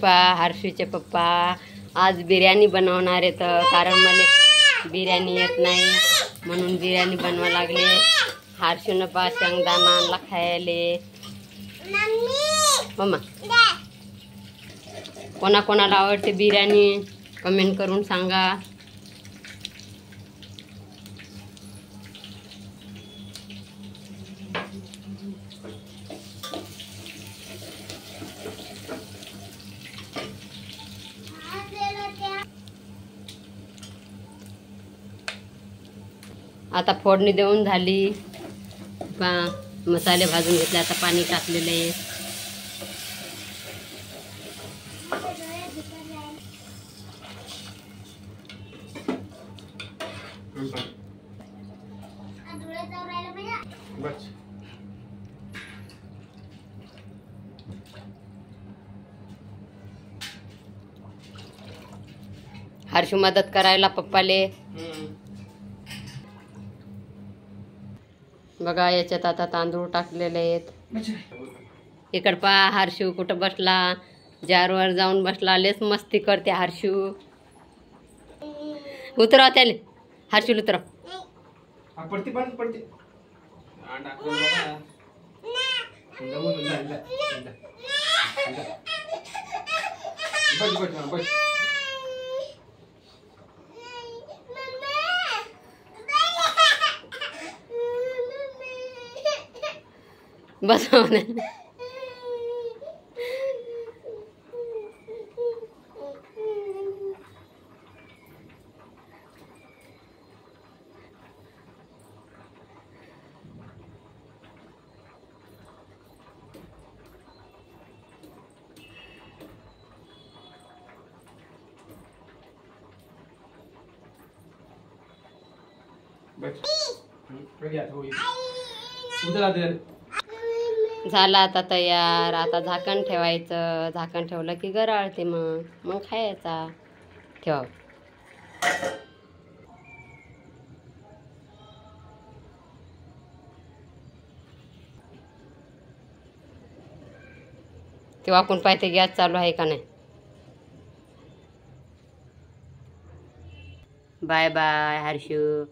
हर्षूचे पप्पा आज बिर्याणी बनवणार आहेत, कारण मला बिर्याणी येत नाही म्हणून बिर्याणी बनवा लागले. हर्षून शेंगदाणा आणला खायले. मम्मा कोणाकोणाला आवडते बिर्याणी कमेंट करून सांगा. आता फोडणी देऊन झाली. मसाले भाजून घेतले. आता पाणी टाकलेले आहे. हर्षू मदत करायला पप्पाले. बघा याच्यात आता तांदूळ टाकलेले आहेत. इकड पहा हर्षू कुठं बसला, जारवर जाऊन बसला. लेस मस्ती करते हर्षू. उतरव त्याले. हर्षू उतरव. बस झाला आता तयार. आता झाकण ठेवायचं. झाकण ठेवलं की गराळते. मग खायचा. ठेवा. ते वाकून पाहिजे गॅस चालू आहे का नाही. Bye bye Harshu.